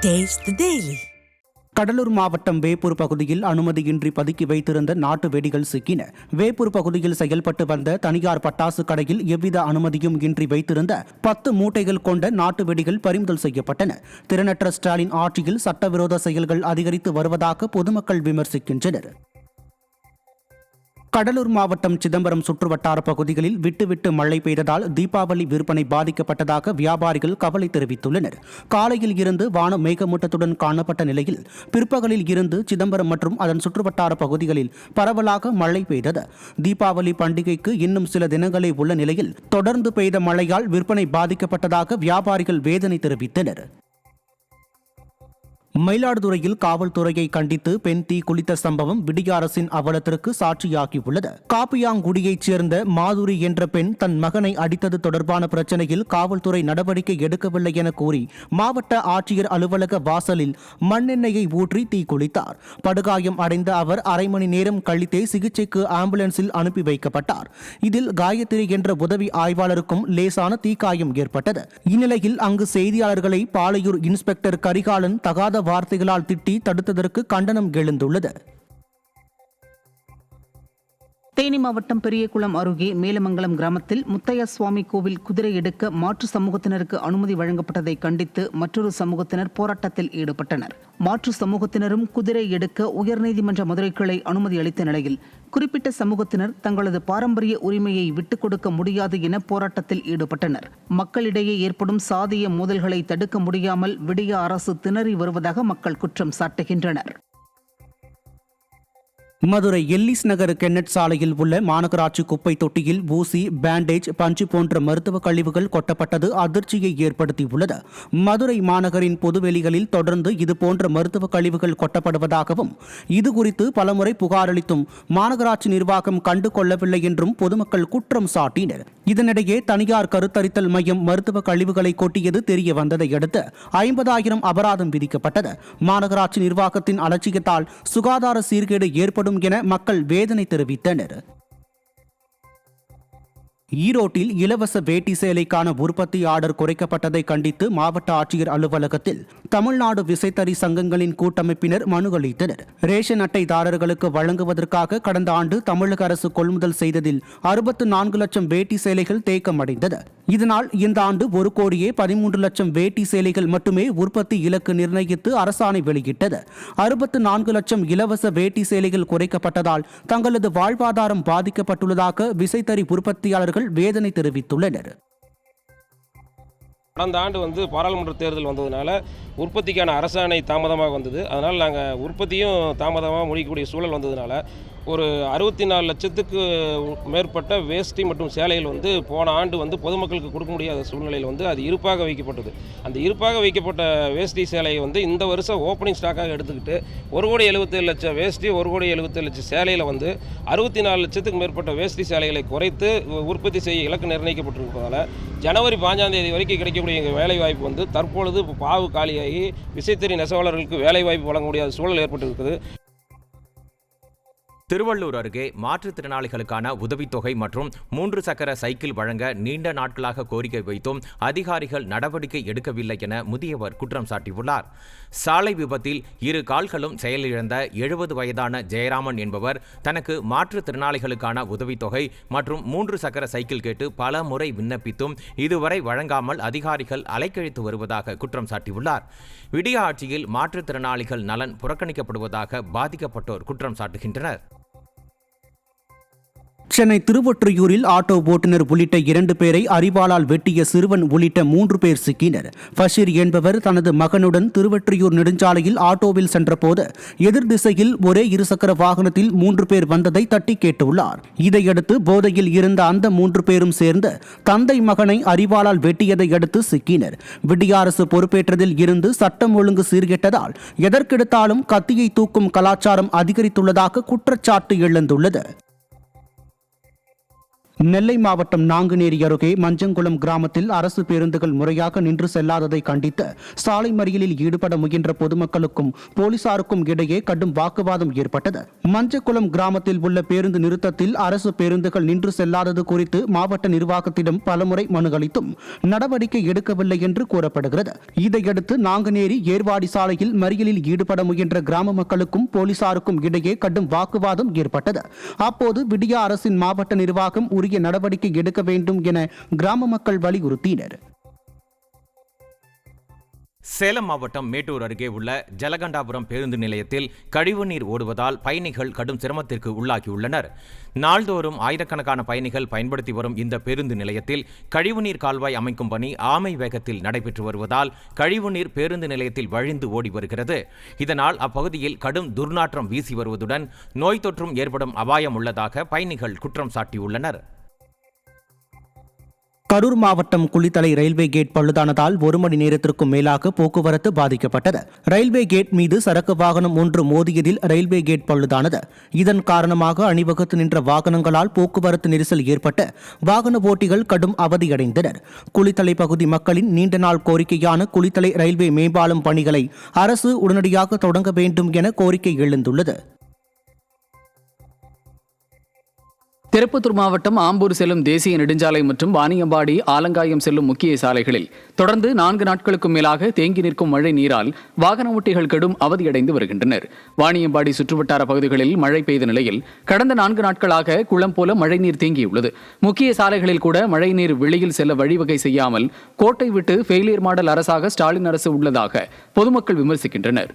Taste the Daily. Cuddalore மாவட்டம் வேப்பூர் பகுதியில் அனுமதியின்றி பதுக்கி வைத்திருந்த நாட்டு வெடிகள் சிக்கின. வேப்பூர் பகுதியில் செயல்பட்டு வந்த தனியார் பட்டாசு கடையில் எவ்வித அனுமதியும் இன்றி வைத்திருந்த 10 மூட்டைகள் கொண்ட நாட்டு வெடிகள் பறிமுதல் செய்யப்பட்டன. திறனற்ற ஸ்டாலின் ஆட்சியில் சட்டவிரோத செயல்கள் அதிகரித்து வருவதாக பொதுமக்கள் விமர்சிக்கின்றனர். கடலூர் மாவட்டம் சிதம்பரம் சுற்றுவட்டார பகுதிகளில் விட்டு மழை பெய்ததால் தீபாவளி விற்பனை பாதிக்கப்பட்டதாக வியாபாரிகள் கவலை தெரிவித்துள்ளனர். காலையில் இருந்து வானம் மேகமூட்டத்துடன் காணப்பட்ட நிலையில் பிற்பகலில் இருந்து சிதம்பரம் மற்றும் அதன் சுற்றுவட்டார பகுதிகளில் பரவலாக மழை பெய்தது. தீபாவளி பண்டிகைக்கு இன்னும் சில தினங்களே உள்ள நிலையில் தொடர்ந்து பெய்த மழையால் விற்பனை பாதிக்கப்பட்டதாக வியாபாரிகள் வேதனை தெரிவித்தனர். மயிலாடுதுறையில் காவல்துறையை கண்டித்து பெண் தீ குளித்த சம்பவம் விடிய அரசின் அவலத்திற்கு சாட்சியாகியுள்ளது. காப்பியாங்குடியைச் சேர்ந்த மாதுரி என்ற பெண் தன் மகனை அடித்தது தொடர்பான பிரச்சனையில் காவல்துறை நடவடிக்கை எடுக்கவில்லை என கூறி மாவட்ட ஆட்சியர் அலுவலக வாசலில் மண்ணெண்ணெயை ஊற்றி தீ குளித்தார். படுகாயம் அடைந்த அவர் அரை மணி நேரம் கழித்தே சிகிச்சைக்கு ஆம்புலன்ஸில் அனுப்பி வைக்கப்பட்டார். இதில் காயத்ரி என்ற உதவி ஆய்வாளருக்கும் லேசான தீக்காயம் ஏற்பட்டது. இந்நிலையில் அங்கு செய்தியாளர்களை பாலையூர் இன்ஸ்பெக்டர் கரிகாலன் தகாத வார்த்தைகளால் திட்டி தடுத்ததற்கு கண்டனம் எழுந்துள்ளது. தேனி மாவட்டம் பெரியகுளம் அருகே மேலமங்கலம் கிராமத்தில் முத்தையா சுவாமி கோவில் குதிரை எடுக்க மாற்று சமூகத்தினருக்கு அனுமதி வழங்கப்பட்டதை கண்டித்து மற்றொரு சமூகத்தினர் போராட்டத்தில் ஈடுபட்டனர். மாற்று சமூகத்தினரும் குதிரை எடுக்க உயர்நீதிமன்ற மதுரை கிளை அனுமதி அளித்த நிலையில் குறிப்பிட்ட சமூகத்தினர் தங்களது பாரம்பரிய உரிமையை விட்டுக் கொடுக்க முடியாது என போராட்டத்தில் ஈடுபட்டனர். மக்களிடையே ஏற்படும் சாதிய மோதல்களை தடுக்க முடியாமல் விடிய அரசு திணறி வருவதாக மக்கள் குற்றம் சாட்டுகின்றனர். மதுரை எல்லிஸ் நகர் கென்னட் சாலையில் உள்ள மாநகராட்சி குப்பை தொட்டியில் ஊசி, பேண்டேஜ், பஞ்சு போன்ற மருத்துவ கழிவுகள் கொட்டப்பட்டது அதிர்ச்சியை ஏற்படுத்தியுள்ளது. மதுரை மாநகரின் பொதுவெளிகளில் தொடர்ந்து இதுபோன்ற மருத்துவ கழிவுகள் கொட்டப்படுவதாகவும் இதுகுறித்து பலமுறை புகார் அளித்தும் மாநகராட்சி நிர்வாகம் கண்டு கொள்ளவில்லை என்றும் பொதுமக்கள் குற்றம் சாட்டினர். இதனிடையே தனியார் கருத்தரித்தல் மையம் மருத்துவ கழிவுகளை கொட்டியது தெரிய வந்ததை அடுத்து 50,000 அபராதம் விதிக்கப்பட்டது. மாநகராட்சி நிர்வாகத்தின் அலட்சியத்தால் சுகாதார சீர்கேடு ஏற்படும் என மக்கள் வேதனை தெரிவித்தனர். ஈரோட்டில் இலவச வேட்டி சேலைக்கான உற்பத்தி ஆர்டர் குறைக்கப்பட்டதை கண்டித்து மாவட்ட ஆட்சியர் அலுவலகத்தில் தமிழ்நாடு விசைத்தறி சங்கங்களின் கூட்டமைப்பினர் மனு அளித்தனர். ரேஷன் அட்டைதாரர்களுக்கு வழங்குவதற்காக கடந்த ஆண்டு தமிழக அரசு கொள்முதல் செய்ததில் 64 லட்சம் வேட்டி சேலைகள் தேக்கமடைந்தது. இதனால் இந்த ஆண்டு 1,13 லட்சம் வேட்டி சேலைகள் மட்டுமே உற்பத்தி இலக்கு நிர்ணயித்து அரசாணை வெளியிட்டது. 64 லட்சம் இலவச வேட்டி சேலைகள் குறைக்கப்பட்டதால் தங்களது வாழ்வாதாரம் பாதிக்கப்பட்டுள்ளதாக விசைத்தறி உற்பத்தியாளர்கள் வேதனை தெரிவித்துள்ளனர். கடந்த ஆண்டு பாராளுமன்ற தேர்தல் வந்ததுனால உற்பத்திக்கான அரசாணை தாமதமாக வந்தது. அதனால் நாங்கள் உற்பத்தியும் தாமதமாக முடிக்கக்கூடிய சூழல் வந்ததுனால ஒரு 64 லட்சத்துக்கு மேற்பட்ட வேஷ்டி மற்றும் சேலைகள் போன ஆண்டு பொதுமக்களுக்கு கொடுக்க முடியாத சூழ்நிலையில் அது இருப்பாக வைக்கப்பட்டது. அந்த இருப்பாக வைக்கப்பட்ட வேஷ்டி சேலையை இந்த வருஷம் ஓப்பனிங் ஸ்டாக்காக எடுத்துக்கிட்டு 1,77 லட்சம் வேஷ்டி 1,77 லட்சம் சேலையில் 64 லட்சத்துக்கு மேற்பட்ட வேஷ்டி சேலைகளை குறைத்து உற்பத்தி செய்ய இலக்கு நிர்ணயிக்கப்பட்டிருப்பதால் ஜனவரி 5ஆம் தேதி வரைக்கும் கிடைக்கக்கூடிய எங்கள் வேலைவாய்ப்பு தற்பொழுது பாவு காலியாகி விசைத்தறி நெசவாளர்களுக்கு வேலைவாய்ப்பு வழங்க முடியாத சூழல் ஏற்பட்டிருக்குது. திருவள்ளூர் அருகே மாற்றுத்திறனாளிகளுக்கான உதவித்தொகை மற்றும் 3 சக்கர சைக்கிள் வழங்க நீண்ட நாட்களாக கோரிக்கை வைத்தும் அதிகாரிகள் நடவடிக்கை எடுக்கவில்லை என முதியவர் குற்றம் சாட்டியுள்ளார். சாலை விபத்தில் 2 கால்களும் செயலிழந்த 70 வயதான ஜெயராமன் என்பவர் தனக்கு மாற்றுத்திறனாளிகளுக்கான உதவித்தொகை மற்றும் 3 சக்கர சைக்கிள் கேட்டு பல முறை விண்ணப்பித்தும் இதுவரை வழங்காமல் அதிகாரிகள் அலைக்கழித்து வருவதாக குற்றம் சாட்டியுள்ளார். விடிய ஆட்சியில் மாற்றுத்திறனாளிகள் நலன் புறக்கணிக்கப்படுவதாக பாதிக்கப்பட்டோர் குற்றம் சாட்டுகின்றனர். சென்னை திருவொற்றியூரில் ஆட்டோ ஓட்டுநர் உள்ளிட்ட 2 பேரை அரிவாளால் வெட்டிய சிறுவன் உள்ளிட்ட 3 பேர் சிக்கினர். பஷீர் என்பவர் தனது மகனுடன் திருவொற்றியூர் நெடுஞ்சாலையில் ஆட்டோவில் சென்றபோது எதிர் திசையில் ஒரே இருசக்கர வாகனத்தில் 3 பேர் வந்ததை தட்டி கேட்டுள்ளார். இதையடுத்து போதையில் இருந்த அந்த 3 பேரும் சேர்ந்து தந்தை மகனை அரிவாளால் வெட்டியதை அடுத்து சிக்கினர். விடிய அரசு பொறுப்பேற்றதில் இருந்து சட்டம் ஒழுங்கு சீர்கெட்டதால் எதற்கெடுத்தாலும் கத்தியை தூக்கும் கலாச்சாரம் அதிகரித்துள்ளதாக குற்றச்சாட்டு எழுந்துள்ளது. நெல்லை மாவட்டம் நாங்குநேரி அருகே மஞ்சங்குளம் கிராமத்தில் அரசு பேருந்துகள் முறையாக நின்று செல்லாததை கண்டித்து சாலை மறியலில் ஈடுபட முயன்ற பொதுமக்களுக்கும் போலீசாருக்கும் இடையே கடும் வாக்குவாதம் ஏற்பட்டது. மஞ்சக்குளம் கிராமத்தில் உள்ள பேருந்து நிறுத்தத்தில் அரசு பேருந்துகள் நின்று செல்லாதது குறித்து மாவட்ட நிர்வாகத்திடம் பலமுறை மனு அளித்தும் நடவடிக்கை எடுக்கவில்லை என்று கூறப்படுகிறது. இதையடுத்து நாங்குநேரி ஏர்வாடி சாலையில் மறியலில் ஈடுபட முயன்ற கிராம மக்களுக்கும் போலீசாருக்கும் இடையே கடும் வாக்குவாதம் ஏற்பட்டது. அப்போது விடியா அரசின் மாவட்ட நிர்வாகம் உரிய நடவடிக்கை எடுக்க வேண்டும் என கிராம மக்கள் வலியுறுத்தினர். சேலம் மாவட்டம் மேட்டூர் அருகே உள்ள ஜலகண்டாபுரம் பேருந்து நிலையத்தில் கழிவுநீர் ஓடுவதால் பயணிகள் கடும் சிரமத்திற்கு உள்ளாகியுள்ளனர். நாள்தோறும் ஆயிரக்கணக்கான பயணிகள் பயன்படுத்தி வரும் இந்த பேருந்து நிலையத்தில் கழிவுநீர் கால்வாய் அமைக்கும் பணி ஆமை வேகத்தில் நடைபெற்று வருவதால் கழிவுநீர் பேருந்து நிலையத்தில் வழிந்து ஓடி வருகிறது. இதனால் அப்பகுதியில் கடும் துர்நாற்றம் வீசி வருவதுடன் நோய் தொற்றும் ஏற்படும் அபாயம் உள்ளதாக பயணிகள் குற்றம் சாட்டியுள்ளனர். கரூர் மாவட்டம் குளித்தலை ரயில்வே கேட் பழுதானதால் 1 மணி நேரத்திற்கும் மேலாக போக்குவரத்து பாதிக்கப்பட்டது. ரயில்வே கேட் மீது சரக்கு வாகனம் ஒன்று மோதியதில் ரயில்வே கேட் பழுதானது. இதன் காரணமாக அணிவகுத்து நின்ற வாகனங்களால் போக்குவரத்து நெரிசல் ஏற்பட்டு வாகன ஓட்டிகள் கடும் அவதியடைந்தனர். குளித்தலை பகுதி மக்களின் நீண்ட நாள் கோரிக்கையான குளித்தலை ரயில்வே மேம்பாலம் பணிகளை அரசு உடனடியாக தொடங்க வேண்டும் என கோரிக்கை எழுந்துள்ளது. திருப்பத்தூர் மாவட்டம் ஆம்பூர் செல்லும் தேசிய நெடுஞ்சாலை மற்றும் வாணியம்பாடி ஆலங்காயம் செல்லும் முக்கிய சாலைகளில் தொடர்ந்து 4 நாட்களுக்கும் மேலாக தேங்கி நிற்கும் மழை நீரால் வாகன ஓட்டிகள் கடும் அவதியடைந்து வருகின்றனர். வாணியம்பாடி சுற்றுவட்டார பகுதிகளில் மழை பெய்த நிலையில் கடந்த 4 நாட்களாக குளம் போல மழைநீர் தேங்கியுள்ளது. முக்கிய சாலைகளில் கூட மழைநீர் வெளியில் செல்ல வழிவகை செய்யாமல் கோட்டை விட்டு ஃபெயிலியர் மாடல் அரசாக ஸ்டாலின் அரசு உள்ளதாக பொதுமக்கள் விமர்சிக்கின்றனர்.